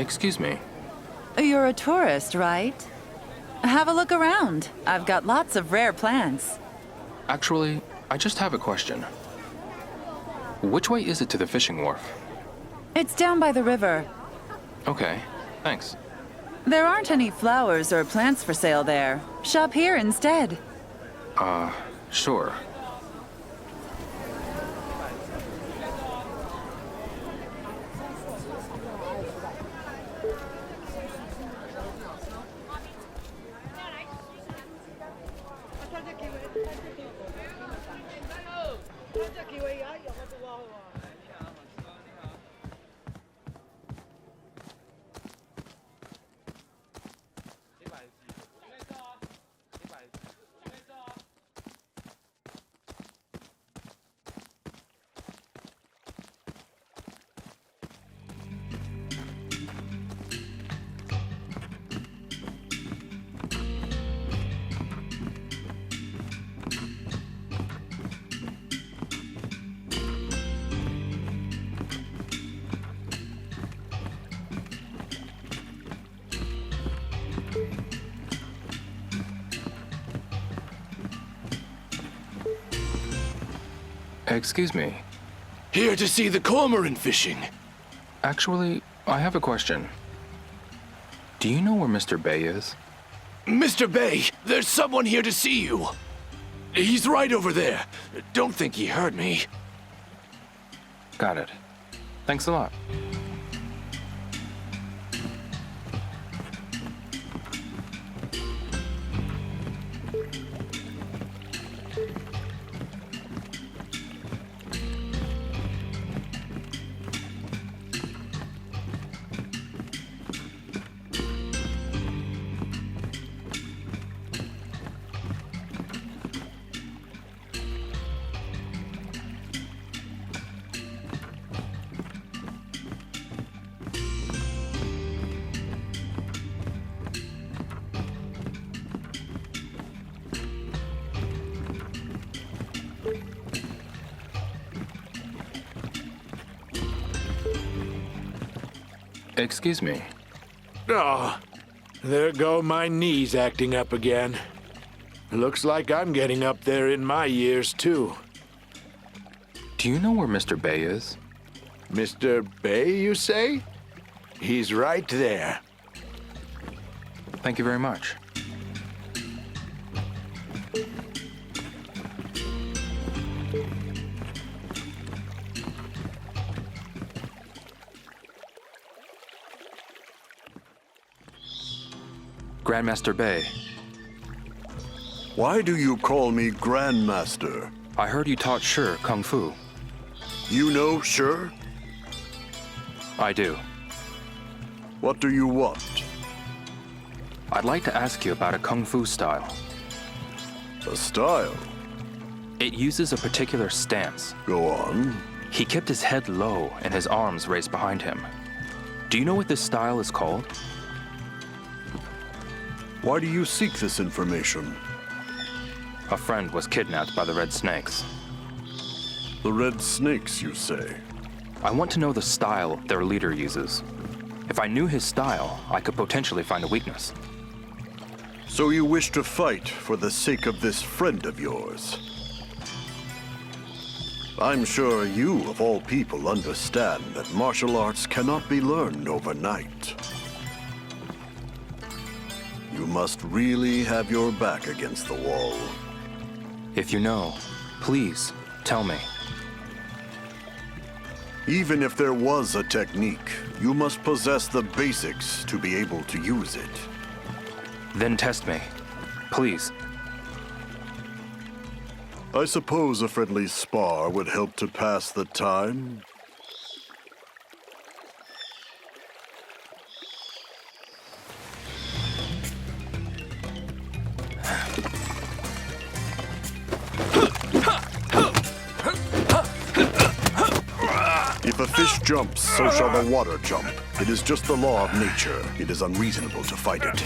Excuse me. You're a tourist, right? Have a look around. I've got lots of rare plants. Actually, I just have a question. Which way is it to the fishing wharf? It's down by the river. Okay, thanks. There aren't any flowers or plants for sale there. Shop here instead. Sure. Excuse me. Here to see the cormorant fishing. Actually, I have a question. Do you know where Mr. Bay is? Mr. Bay, there's someone here to see you. He's right over there. Don't think he heard me. Got it. Thanks a lot. Excuse me. Oh, there go my knees acting up again. Looks like I'm getting up there in my years, too. Do you know where Mr. Bay is? Mr. Bay, you say? He's right there. Thank you very much. Grandmaster Bay, Why do you call me Grandmaster? I heard you taught Shi Kung Fu. You know Shi? I do. What do you want? I'd like to ask you about a Kung Fu style. A style? It uses a particular stance. Go on. He kept his head low and his arms raised behind him. Do you know what this style is called? Why do you seek this information? A friend was kidnapped by the Red Snakes. The Red Snakes, you say? I want to know the style their leader uses. If I knew his style, I could potentially find a weakness. So you wish to fight for the sake of this friend of yours? I'm sure you, of all people, understand that martial arts cannot be learned overnight. You must really have your back against the wall. If you know, please tell me. Even if there was a technique, you must possess the basics to be able to use it. Then test me, please. I suppose a friendly spar would help to pass the time. If a fish jumps, so shall the water jump. It is just the law of nature. It is unreasonable to fight it.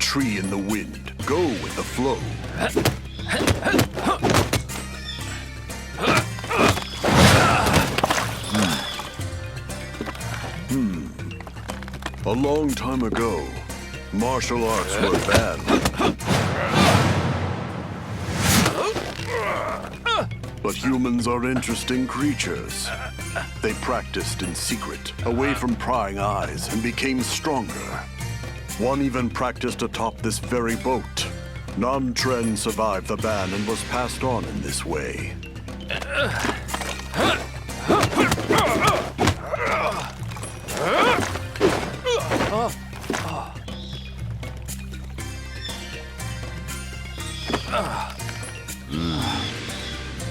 tree in the wind. Go with the flow. A long time ago, martial arts were banned. But humans are interesting creatures. They practiced in secret, away from prying eyes, and became stronger. One even practiced atop this very boat. Nan-Tren survived the ban and was passed on in this way.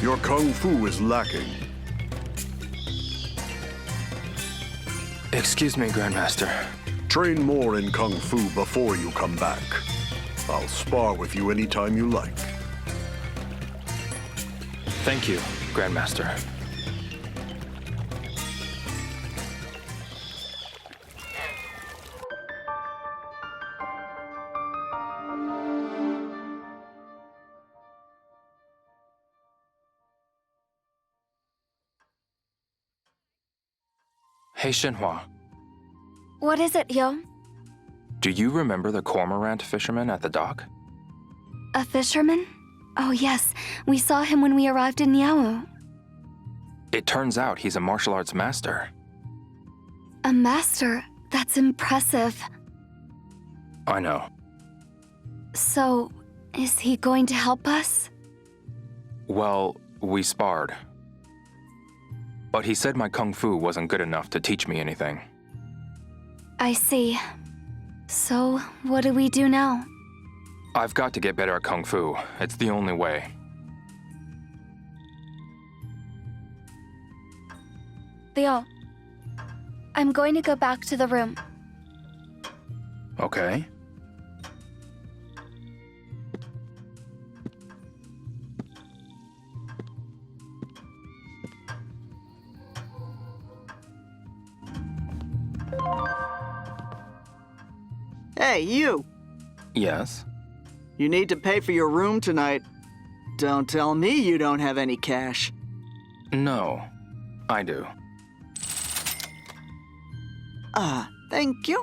Your kung fu is lacking. Excuse me, Grandmaster. Train more in kung fu before you come back. I'll spar with you anytime you like. Thank you, Grandmaster. Hey, Shenhua. What is it, Yo? Do you remember the cormorant fisherman at the dock? A fisherman? Oh yes, we saw him when we arrived in Niao. It turns out he's a martial arts master. A master? That's impressive. I know. So, is he going to help us? Well, we sparred. But he said my kung fu wasn't good enough to teach me anything. I see. So, what do we do now? I've got to get better at kung fu. It's the only way. Leo, I'm going to go back to the room. Okay. Hey, you! Yes? You need to pay for your room tonight. Don't tell me you don't have any cash. No, I do. Thank you.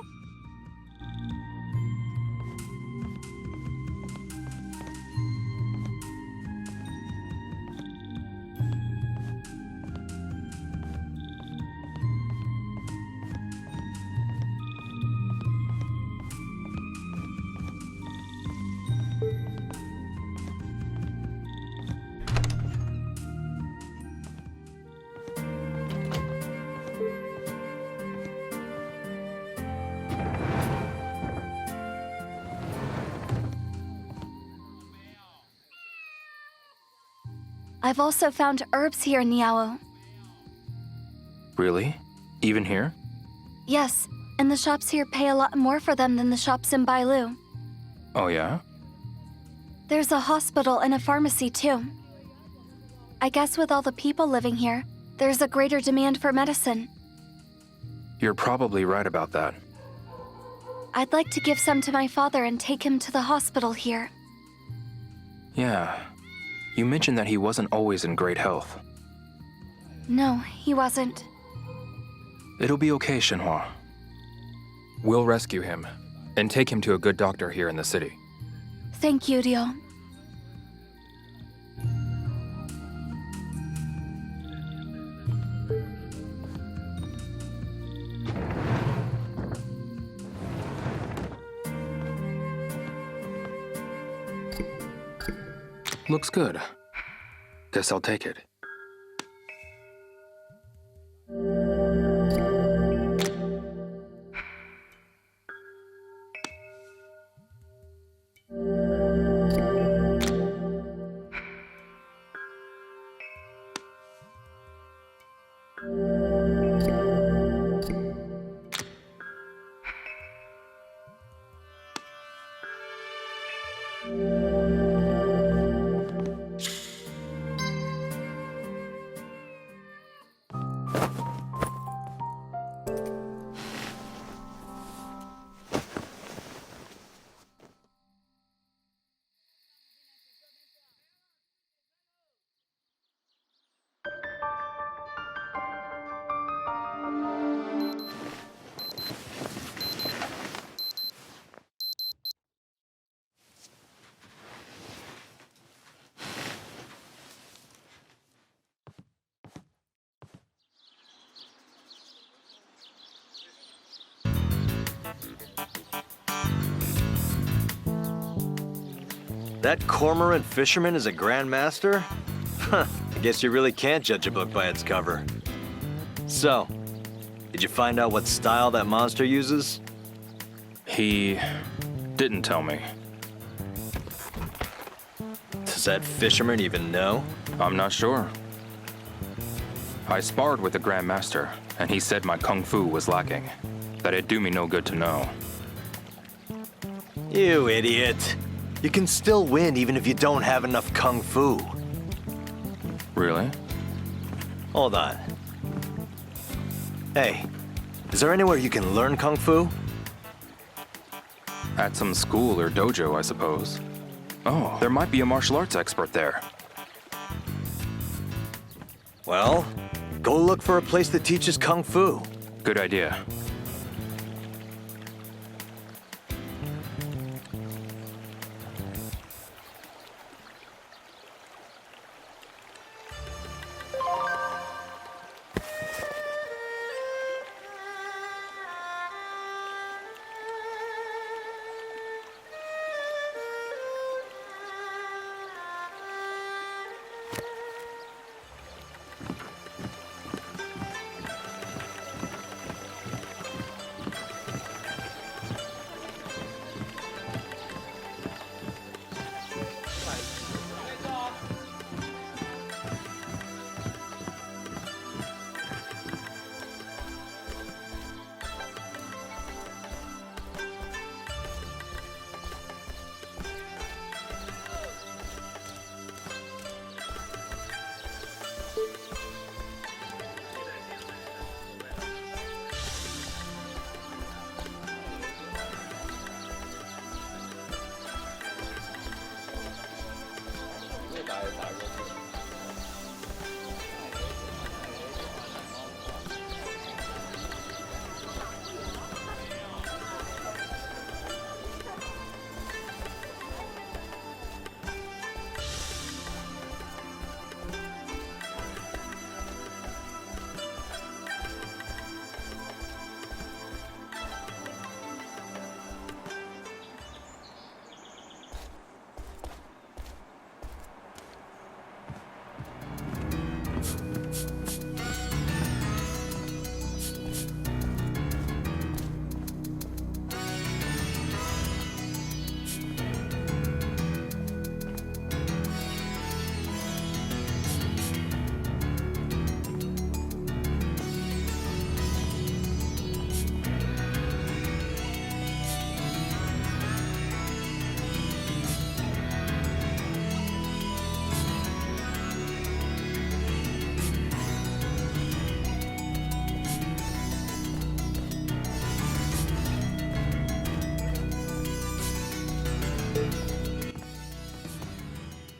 I've also found herbs here in Niao. Really? Even here? Yes, and the shops here pay a lot more for them than the shops in Bailu. Oh yeah? There's a hospital and a pharmacy too. I guess with all the people living here, there's a greater demand for medicine. You're probably right about that. I'd like to give some to my father and take him to the hospital here. Yeah. You mentioned that he wasn't always in great health. No, he wasn't. It'll be okay, Shenhua. We'll rescue him and take him to a good doctor here in the city. Thank you, Dio. Looks good. Guess I'll take it. That cormorant fisherman is a grandmaster? Huh, I guess you really can't judge a book by its cover. So, did you find out what style that monster uses? He didn't tell me. Does that fisherman even know? I'm not sure. I sparred with the Grandmaster, and he said my kung fu was lacking. That it'd do me no good to know. You idiot. You can still win even if you don't have enough kung fu. Really? Hold on. Hey, is there anywhere you can learn kung fu? At some school or dojo, I suppose. Oh, there might be a martial arts expert there. Well, go look for a place that teaches kung fu. Good idea.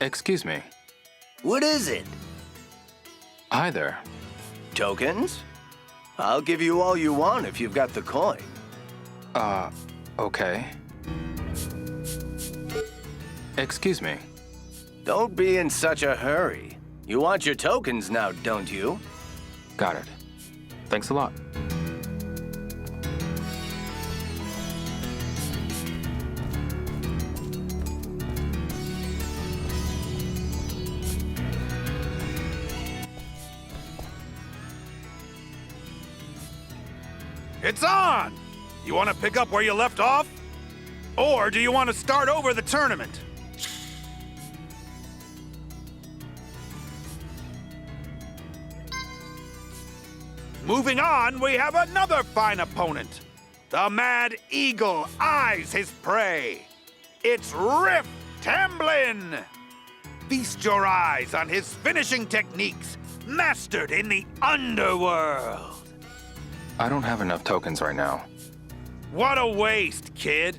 Excuse me. What is it? Hi there. Tokens? I'll give you all you want if you've got the coin. Okay. Excuse me. Don't be in such a hurry. You want your tokens now, don't you? Got it. Thanks a lot. It's on! You want to pick up where you left off? Or do you want to start over the tournament? Moving on, we have another fine opponent. The Mad Eagle eyes his prey. It's Rift Tamblin! Feast your eyes on his finishing techniques, mastered in the underworld. I don't have enough tokens right now. What a waste, kid.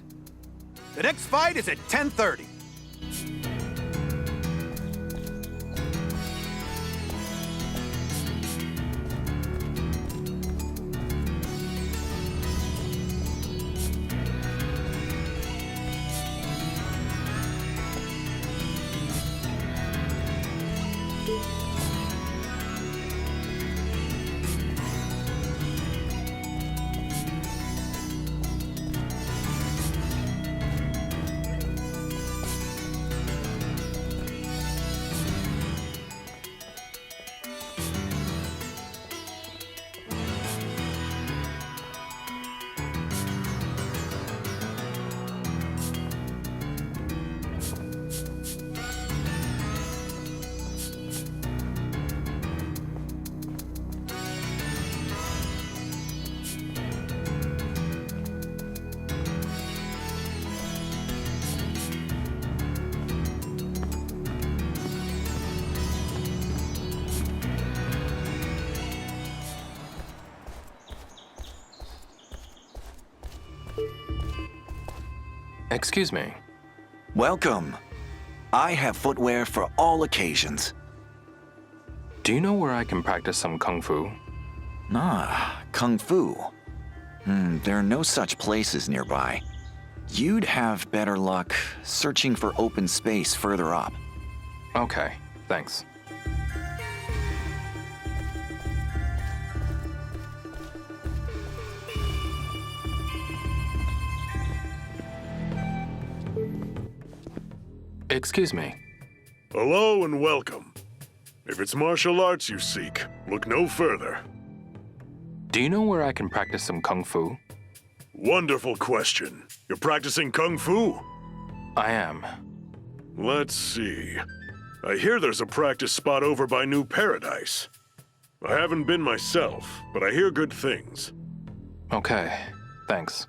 The next fight is at 10:30. Excuse me. Welcome. I have footwear for all occasions. Do you know where I can practice some kung fu? Ah, Kung Fu. There are no such places nearby. You'd have better luck searching for open space further up. Okay, thanks. Excuse me. Hello and welcome. If it's martial arts you seek, look no further. Do you know where I can practice some kung fu? Wonderful question. You're practicing Kung Fu? I am. Let's see. I hear there's a practice spot over by New Paradise. I haven't been myself, but I hear good things. Okay, thanks.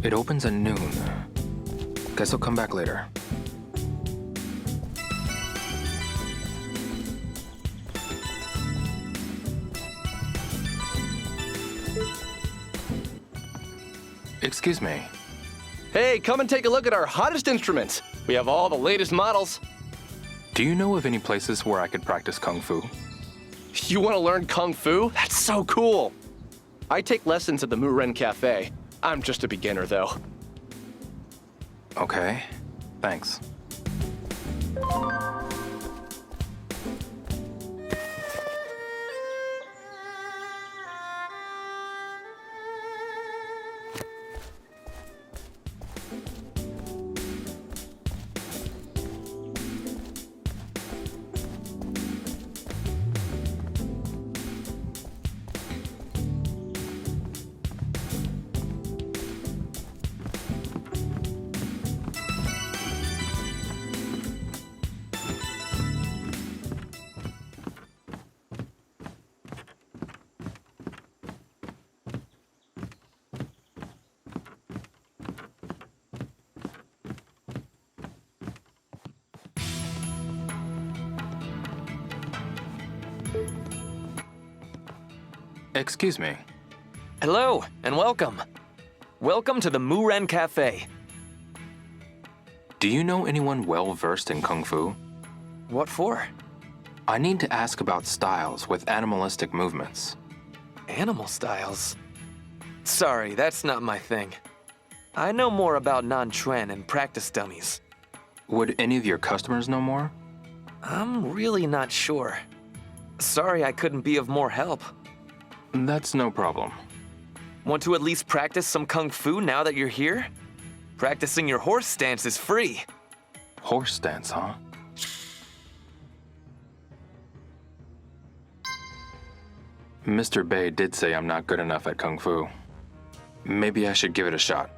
It opens at noon. Guess I'll come back later. Excuse me. Hey, come and take a look at our hottest instruments. We have all the latest models. Do you know of any places where I could practice kung fu? You want to learn Kung Fu? That's so cool. I take lessons at the Muren Cafe. I'm just a beginner, though. Okay, thanks. Excuse me. Hello, and welcome. Welcome to the Muren Cafe. Do you know anyone well-versed in Kung Fu? What for? I need to ask about styles with animalistic movements. Animal styles? Sorry, that's not my thing. I know more about Nanquan and practice dummies. Would any of your customers know more? I'm really not sure. Sorry I couldn't be of more help. That's no problem. Want to at least practice some Kung Fu now that you're here? Practicing your horse stance is free. Horse stance, huh? Mr. Bei did say I'm not good enough at Kung Fu. Maybe I should give it a shot.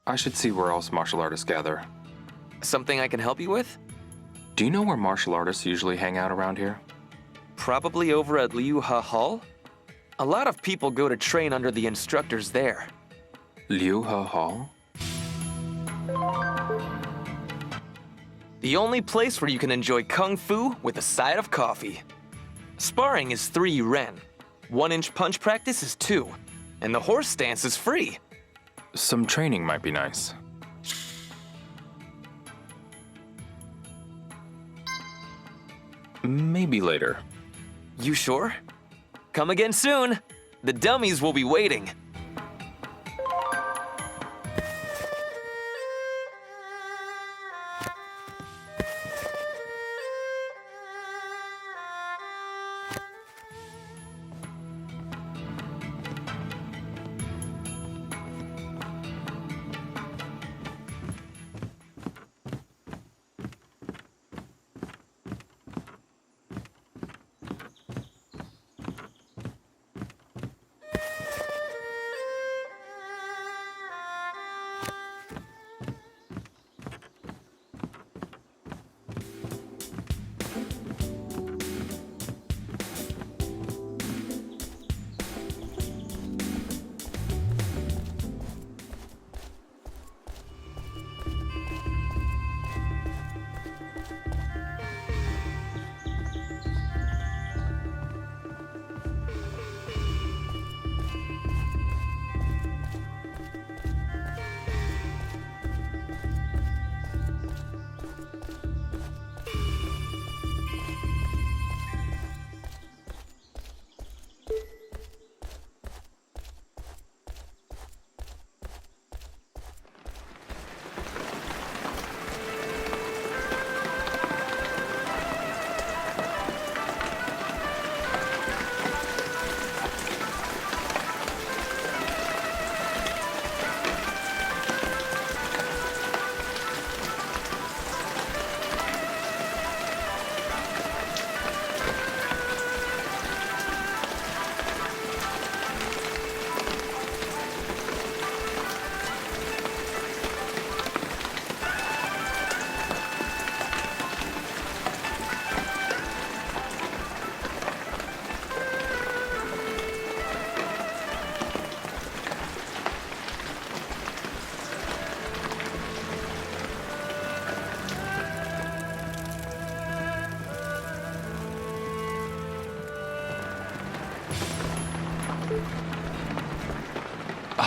I should see where else martial artists gather. Something I can help you with? Do you know where martial artists usually hang out around here? Probably over at Liu Ha Hall. A lot of people go to train under the instructors there. Liu Ha Hall? The only place where you can enjoy Kung Fu with a side of coffee. Sparring is 3 ren. 1-inch punch practice is 2. And the horse stance is free. Some training might be nice. Maybe later. You sure? Come again soon. The dummies will be waiting.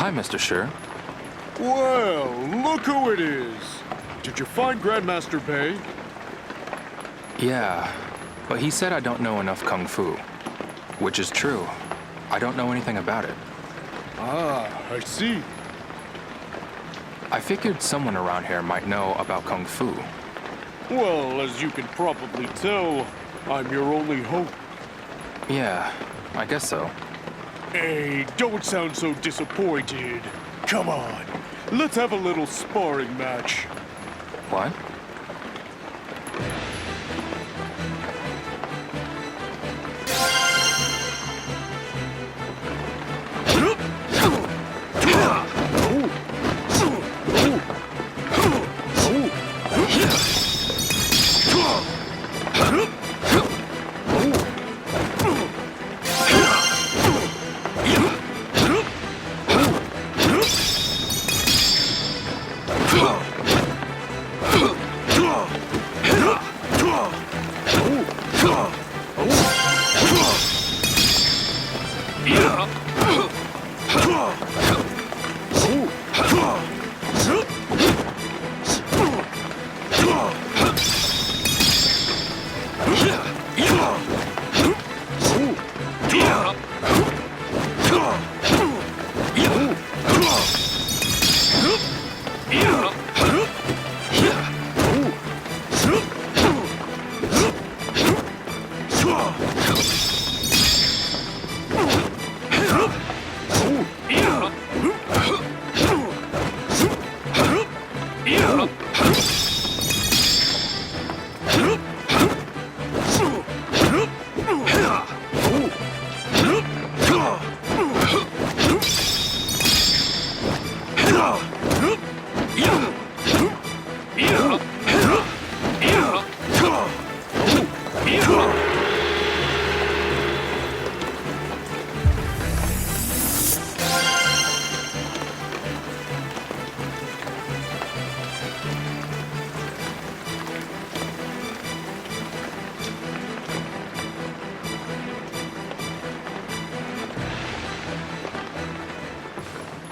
Hi, Mr. Sher. Well, look who it is. Did you find Grandmaster Bay? Yeah, but he said I don't know enough Kung Fu. Which is true. I don't know anything about it. Ah, I see. I figured someone around here might know about Kung Fu. Well, as you can probably tell, I'm your only hope. Yeah, I guess so. Hey, don't sound so disappointed. Come on, let's have a little sparring match. What?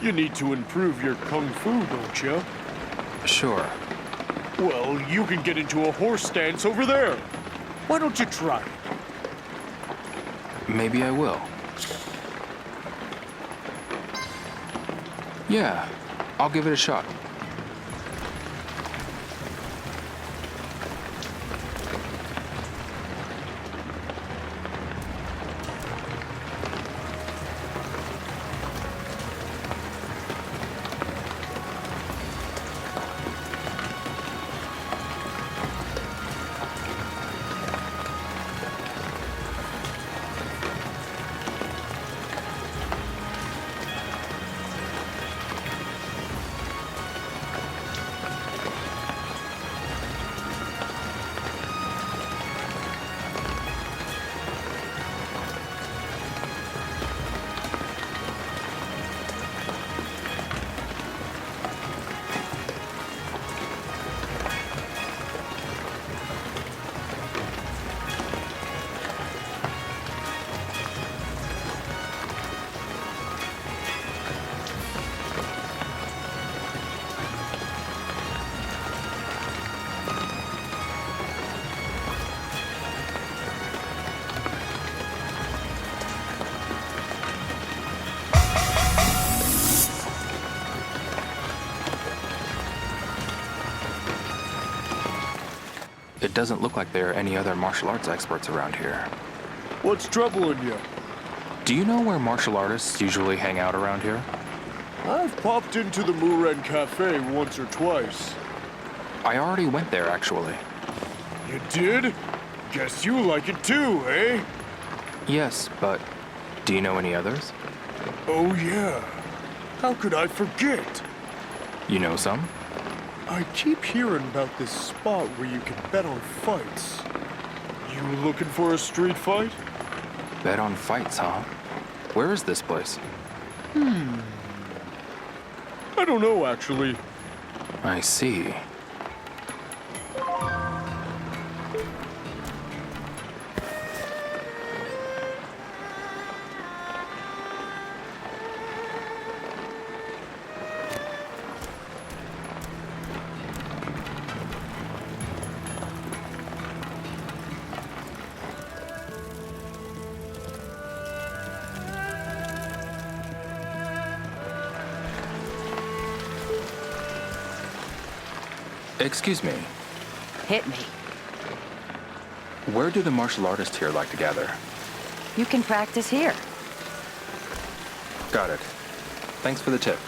You need to improve your kung fu, don't you? Sure. Well, you can get into a horse stance over there. Why don't you try it? Maybe I will. Yeah, I'll give it a shot. It doesn't look like there are any other martial arts experts around here. What's troubling you? Do you know where martial artists usually hang out around here? I've popped into the Muren Cafe once or twice. I already went there, actually. You did? Guess you like it too, eh? Yes, but do you know any others? Oh yeah. How could I forget? You know some? I keep hearing about this spot where you can bet on fights. You looking for a street fight? Bet on fights, huh? Where is this place? I don't know, actually. I see. Excuse me. Hit me. Where do the martial artists here like to gather? You can practice here. Got it. Thanks for the tip.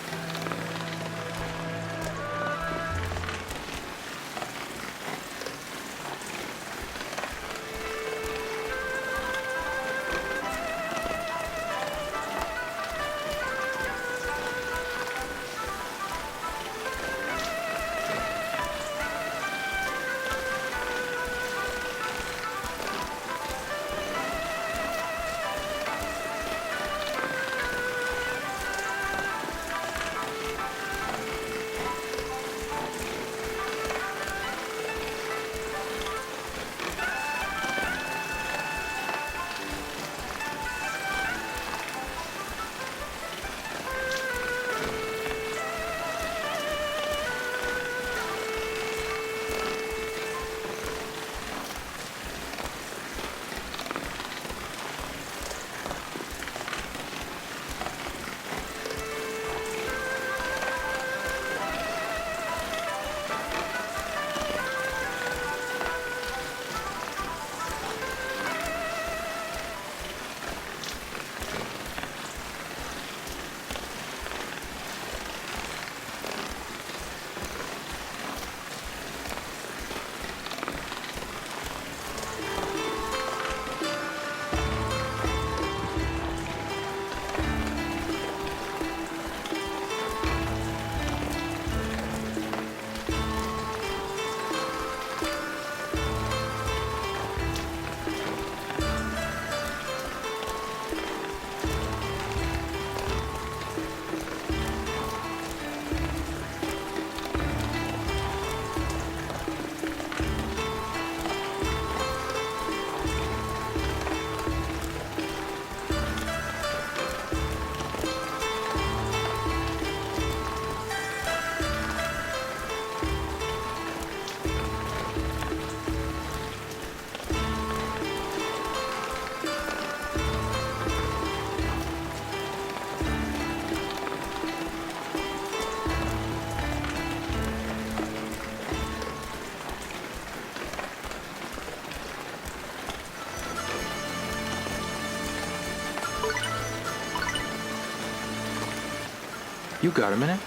You got a minute?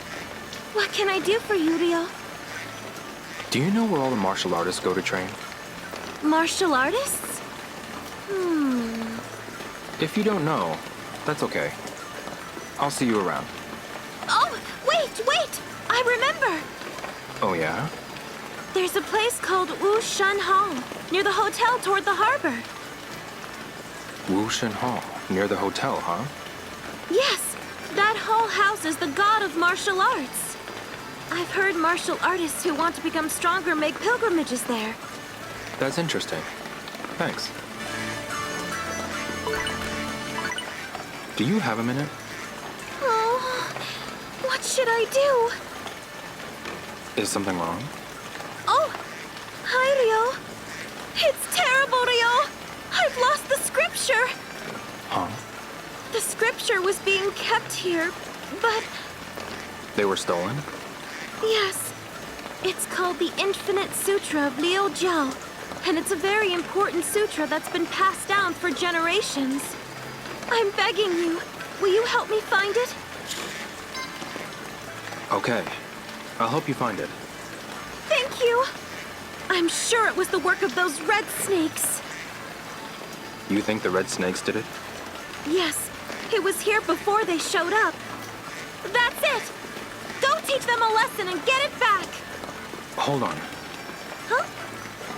What can I do for you, Ryo? Do you know where all the martial artists go to train? Martial artists? If you don't know, that's okay. I'll see you around. Oh, wait! I remember! Oh, yeah? There's a place called Wu Shun Hall, near the hotel toward the harbor. Wushan Hall, near the hotel, huh? Yes, that whole house is the god of martial arts. I've heard martial artists who want to become stronger make pilgrimages there. That's interesting. Thanks. Do you have a minute? Oh, what should I do? Is something wrong? Oh, hi, Ryo. It's terrible, Ryo. I've lost the scripture. Huh? The scripture was being kept here, but... They were stolen? Yes. It's called the Infinite Sutra of Liu Jiao, and it's a very important sutra that's been passed down for generations. I'm begging you, will you help me find it? Okay. I'll help you find it. Thank you. I'm sure it was the work of those red snakes. You think the red snakes did it? Yes, it was here before they showed up. That's it! Go teach them a lesson and get it back! Hold on. Huh?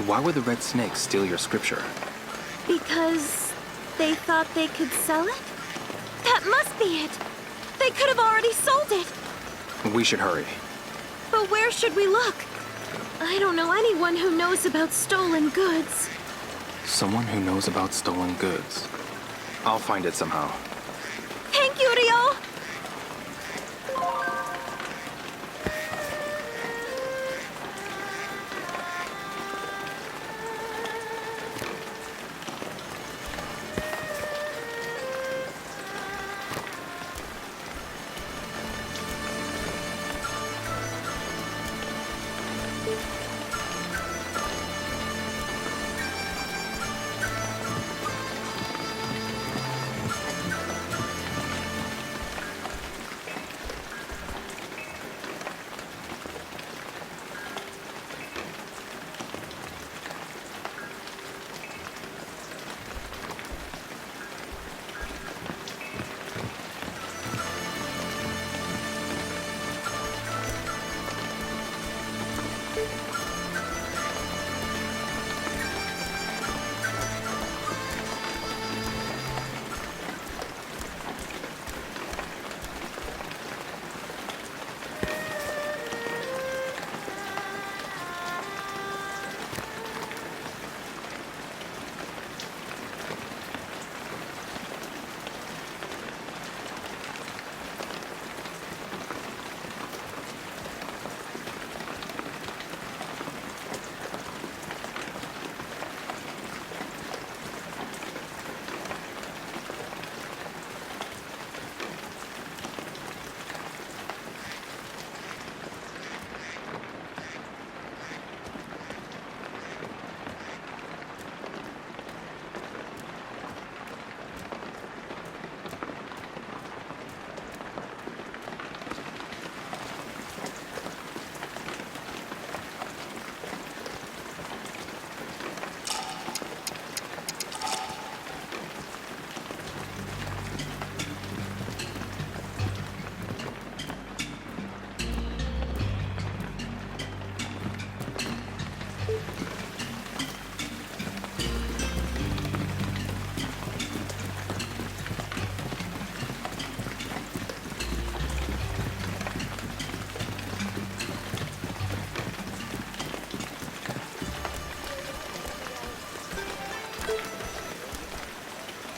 Why would the red snakes steal your scripture? Because they thought they could sell it? That must be it! They could have already sold it! We should hurry. But where should we look? I don't know anyone who knows about stolen goods. Someone who knows about stolen goods. I'll find it somehow. Thank you, Ryo!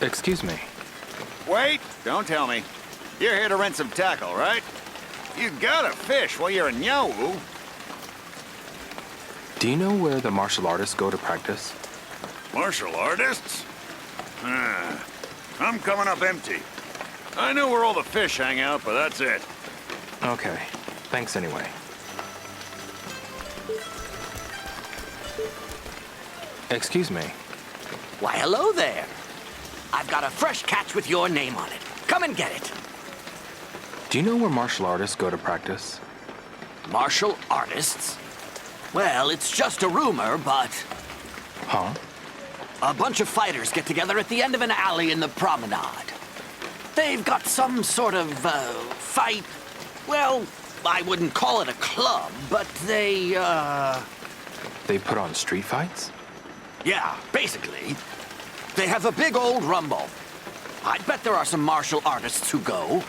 Excuse me. Wait, don't tell me. You're here to rent some tackle, right? You gotta fish while you're in Nyawu. Do you know where the martial artists go to practice? Martial artists? I'm coming up empty. I know where all the fish hang out, but that's it. Okay. Thanks anyway. Excuse me. Why, hello there. I've got a fresh catch with your name on it. Come and get it. Do you know where martial artists go to practice? Martial artists? Well, it's just a rumor, but... Huh? A bunch of fighters get together at the end of an alley in the promenade. They've got some sort of, fight. Well, I wouldn't call it a club, but they, They put on street fights? Yeah, basically. They have a big old rumble. I bet there are some martial artists who go.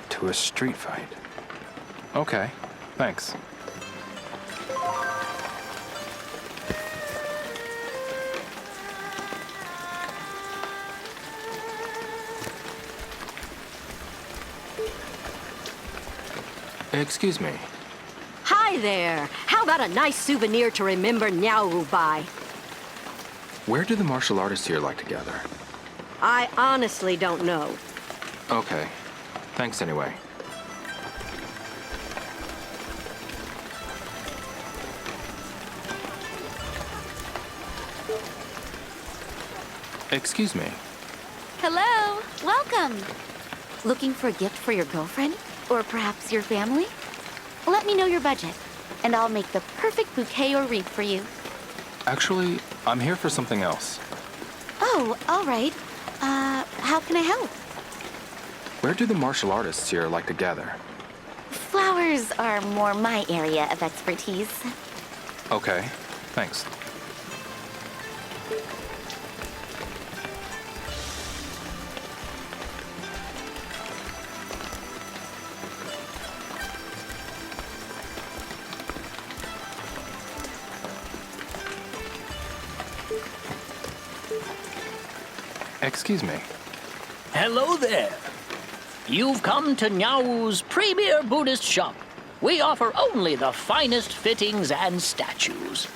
To a street fight. Okay, thanks. Excuse me. Hi there. How about a nice souvenir to remember Nyawu by? Where do the martial artists here like to gather? I honestly don't know. Okay, thanks anyway. Excuse me. Hello, welcome. Looking for a gift for your girlfriend? Or perhaps your family? Let me know your budget, and I'll make the perfect bouquet or wreath for you. Actually, I'm here for something else. Oh, all right. How can I help? Where do the martial artists here like to gather? Flowers are more my area of expertise. Okay, thanks. Excuse me. Hello there. You've come to Nyawu's premier Buddhist shop. We offer only the finest fittings and statues.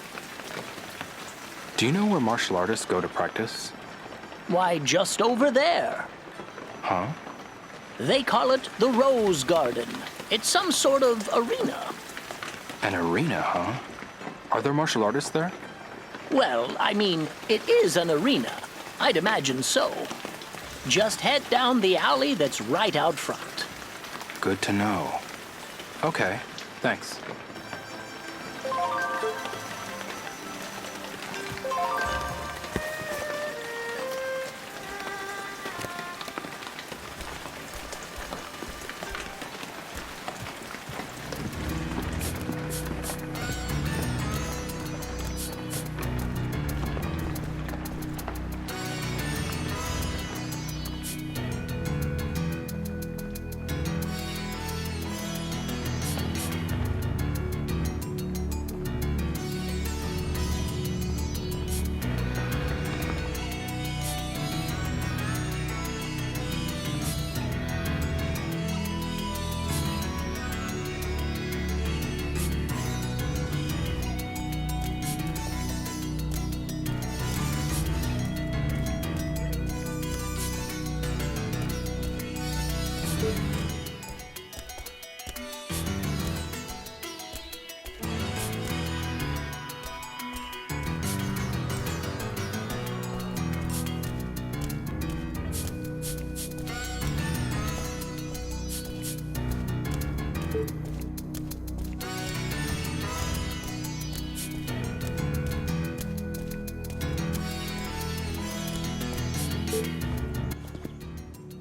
Do you know where martial artists go to practice? Why, just over there. Huh? They call it the Rose Garden. It's some sort of arena. An arena, huh? Are there martial artists there? Well, I mean, it is an arena. I'd imagine so. Just head down the alley that's right out front. Good to know. Okay, thanks.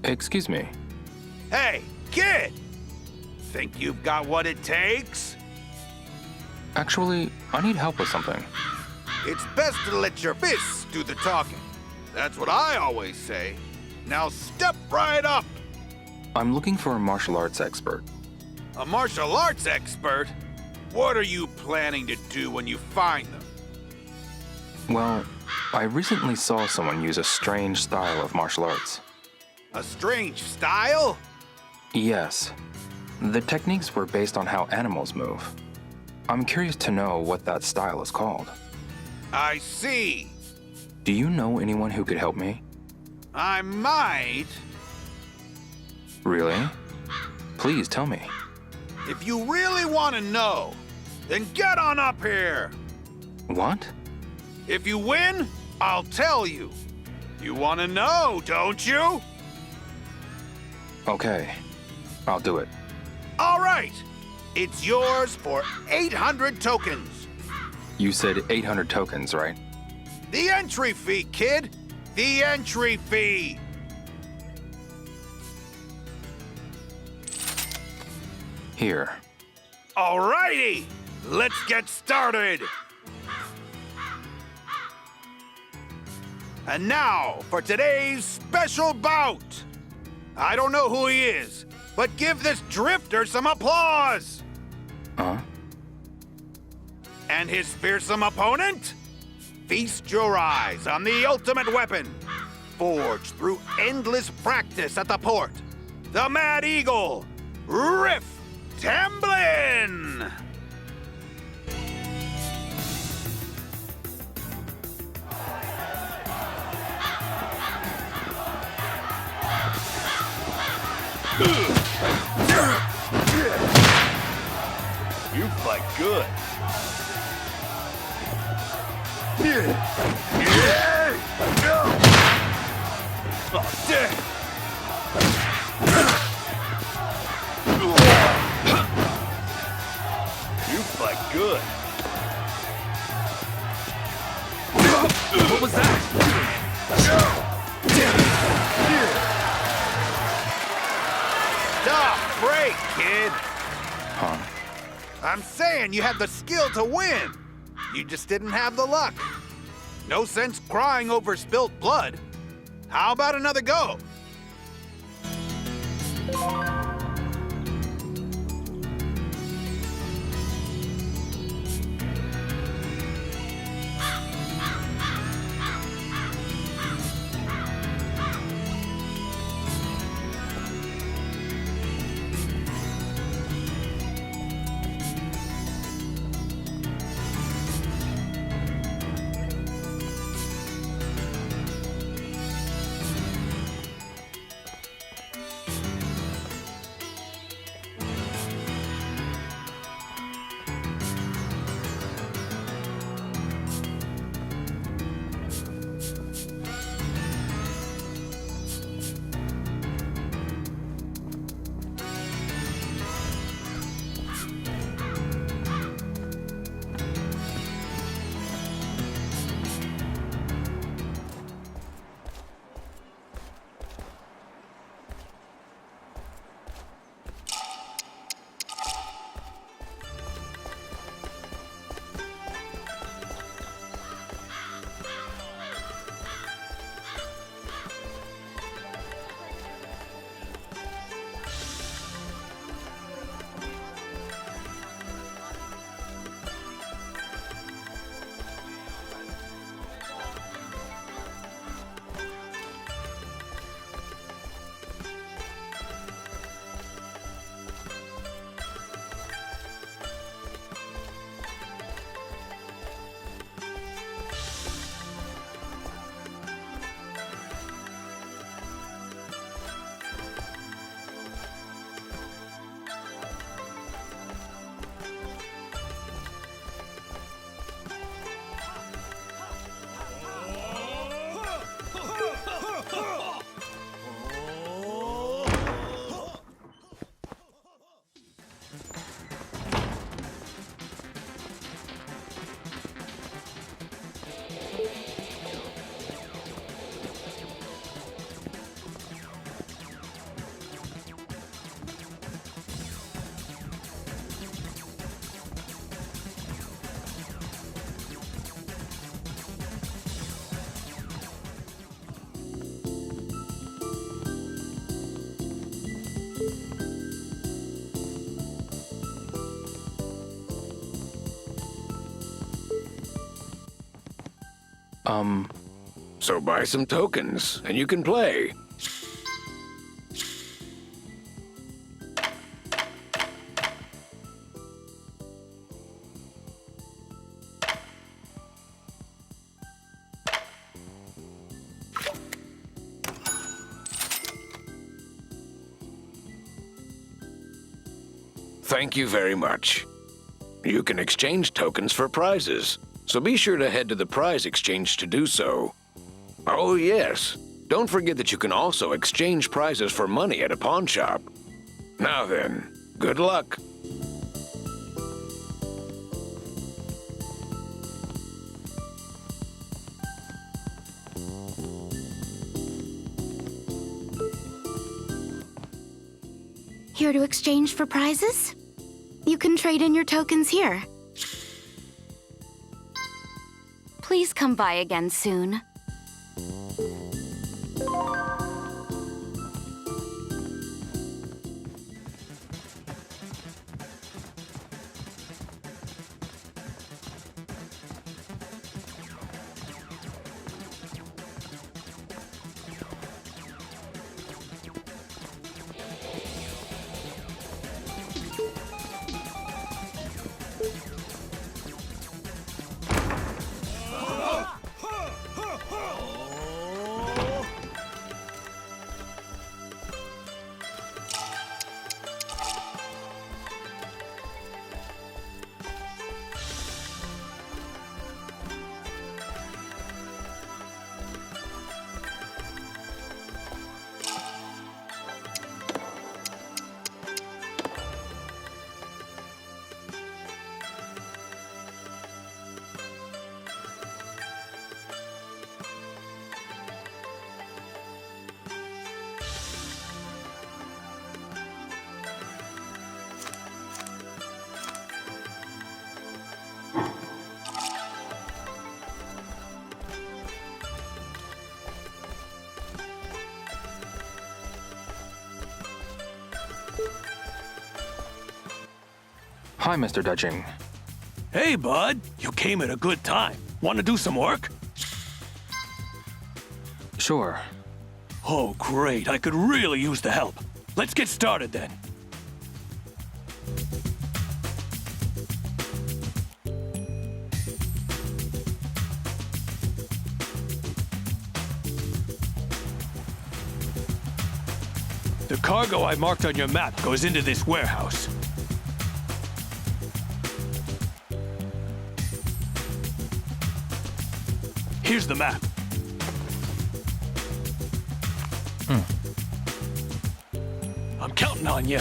Excuse me. Hey, kid! Think you've got what it takes? Actually, I need help with something. It's best to let your fists do the talking. That's what I always say. Now step right up! I'm looking for a martial arts expert. A martial arts expert? What are you planning to do when you find them? Well, I recently saw someone use a strange style of martial arts. A strange style? Yes. The techniques were based on how animals move. I'm curious to know what that style is called. I see. Do you know anyone who could help me? I might. Really? Please tell me. If you really want to know, then get on up here. What? If you win, I'll tell you. You want to know, don't you? Okay, I'll do it. All right. It's yours for 800 tokens. You said 800 tokens, right? The entry fee, kid. The entry fee. Here. All righty. Let's get started. And now for today's special bout. I don't know who he is, but give this drifter some applause. Huh? And his fearsome opponent? Feast your eyes on the ultimate weapon, forged through endless practice at the port. The Mad Eagle, Riff Temblin! You fight good. Oh, damn! You fight good. What was that? Stop! Break, kid! Huh? I'm saying you had the skill to win. You just didn't have the luck. No sense crying over spilt blood. How about another go? So buy some tokens, and you can play. Thank you very much. You can exchange tokens for prizes, so be sure to head to the prize exchange to do so. Oh yes, don't forget that you can also exchange prizes for money at a pawn shop. Now then, good luck. Here to exchange for prizes? You can trade in your tokens here. Please come by again soon. Hi, Mr. Dutching. Hey, bud. You came at a good time. Want to do some work? Sure. Oh, great. I could really use the help. Let's get started then. The cargo I marked on your map goes into this warehouse. Here's the map. I'm counting on you.